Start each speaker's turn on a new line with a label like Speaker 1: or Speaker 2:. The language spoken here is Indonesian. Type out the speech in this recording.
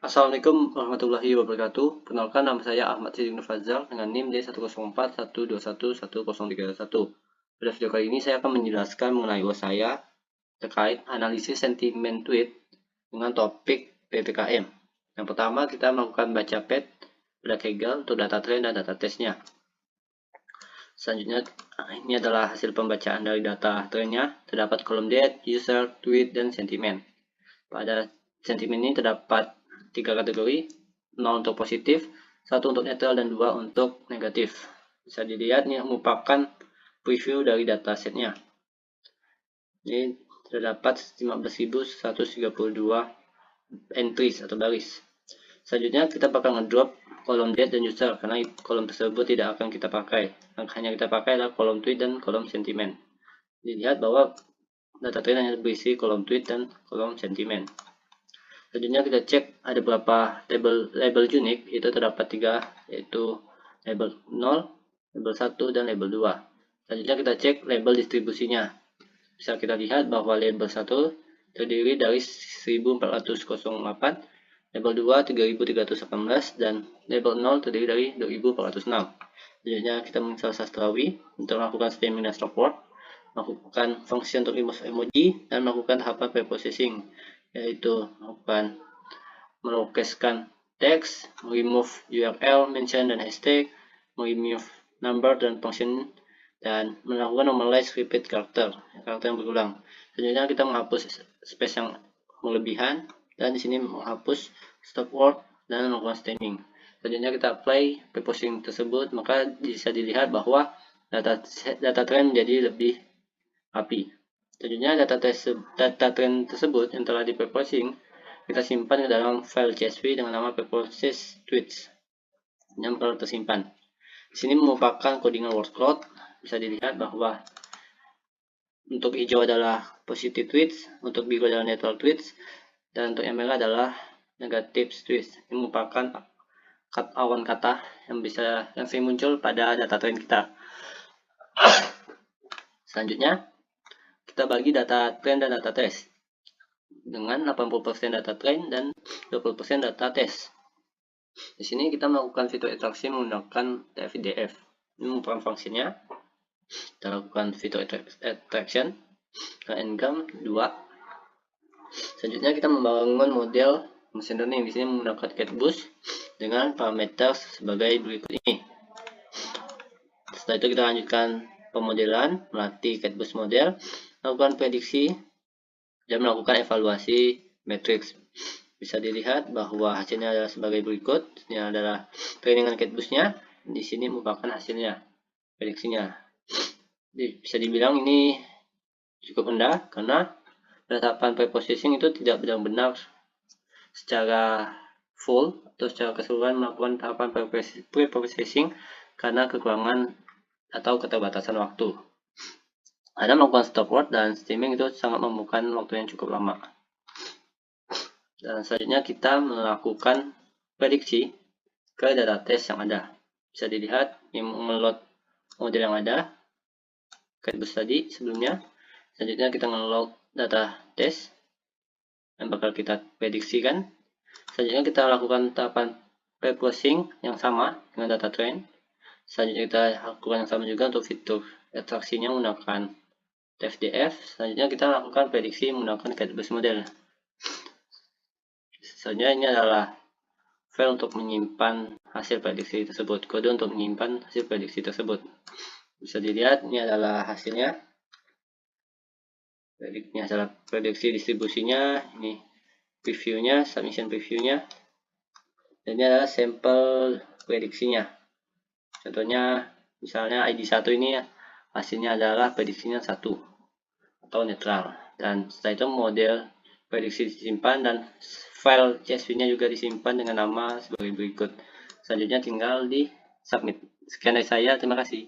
Speaker 1: Assalamualaikum warahmatullahi wabarakatuh. Perkenalkan, nama saya Ahmad Siddiq Nurfazal dengan NIM D10412113031. Pada video kali ini saya akan menjelaskan mengenai UAS saya terkait analisis sentimen tweet dengan topik PPKM. Yang pertama, kita melakukan baca pad pada Kaggle untuk data trend dan data testnya. Selanjutnya, ini adalah hasil pembacaan dari data trendnya. Terdapat kolom date, user, tweet, dan sentimen. Pada sentimen ini terdapat 3 kategori, 0 untuk positif, 1 untuk netral, dan 2 untuk negatif. Bisa dilihat ini merupakan preview dari datasetnya. Ini terdapat 15.132 entries atau baris. Selanjutnya kita bakal ngedrop kolom date dan user karena kolom tersebut tidak akan kita pakai. Yang hanya kita pakai adalah kolom tweet dan kolom sentimen. Dilihat bahwa data trend hanya berisi kolom tweet dan kolom sentimen. Selanjutnya kita cek ada berapa label unique, itu terdapat 3, yaitu label 0, label 1, dan label 2. Selanjutnya kita cek label distribusinya. Bisa kita lihat bahwa label 1 terdiri dari 1408, label 2 3318, dan label 0 terdiri dari 2406. Selanjutnya kita menginstal Sastrawi untuk melakukan stemming dan stopword, melakukan fungsi untuk remove emoji, dan melakukan tahapan preprocessing, yaitu melakukan melukiskan teks, remove URL, mention dan hashtag, remove number dan function, dan melakukan normalize repeat karakter yang berulang. Selanjutnya kita menghapus space yang berlebihan, dan di sini menghapus stop word dan melakukan stemming. Selanjutnya kita apply preprocessing tersebut, maka bisa dilihat bahwa data trend menjadi lebih rapi. Selanjutnya data trend tersebut yang telah di preprocessing kita simpan ke dalam file CSV dengan nama preprocess tweets yang telah tersimpan. Di sini merupakan codingan workload. Bisa dilihat bahwa untuk hijau adalah positive tweets, untuk biru adalah neutral tweets, dan untuk yang merah adalah negative tweets. Ini merupakan awan kata yang sering muncul pada data trend kita. Selanjutnya kita bagi data trend dan data test dengan 80% data trend dan 20% data test. Di sini kita melakukan fitur interaksi menggunakan TF-IDF. Ini merupakan fungsinya. Kita lakukan fitur attraction ke ngam 2. Selanjutnya kita membangun model machine learning. Di sini menggunakan catboost dengan parameter sebagai berikut ini. Setelah itu kita lanjutkan pemodelan, melatih catboost model, melakukan prediksi, dan melakukan evaluasi matriks. Bisa dilihat bahwa hasilnya adalah sebagai berikut. Ini adalah trainingan catboostnya. Di sini merupakan hasilnya, prediksinya. Bisa dibilang ini cukup rendah karena tahapan preprocessing itu tidak benar-benar secara full atau secara keseluruhan melakukan tahapan preprocessing karena kekurangan atau keterbatasan waktu. Ada melakukan stop word dan stemming itu sangat membutuhkan waktu yang cukup lama. Dan selanjutnya kita melakukan prediksi ke data test yang ada. Bisa dilihat yang ngeload model yang ada, catboost tadi sebelumnya. Selanjutnya kita ngeload data test yang bakal kita prediksikan. Selanjutnya kita lakukan tahapan preprocessing yang sama dengan data trend. Selanjutnya kita lakukan yang sama juga untuk fitur ekstraksinya menggunakan TF-IDF. Selanjutnya kita lakukan prediksi menggunakan catboost model. Selanjutnya ini adalah file untuk menyimpan hasil prediksi tersebut, kode untuk menyimpan hasil prediksi tersebut. Bisa dilihat ini adalah hasilnya. Ini adalah prediksi distribusinya, ini previewnya, submission previewnya, dan ini adalah sampel prediksinya. Contohnya misalnya ID 1 ini hasilnya adalah prediksinya 1 atau netral, dan setelah itu model prediksi disimpan dan file CSV-nya juga disimpan dengan nama sebagai berikut. Selanjutnya tinggal di submit. Sekian dari saya, terima kasih.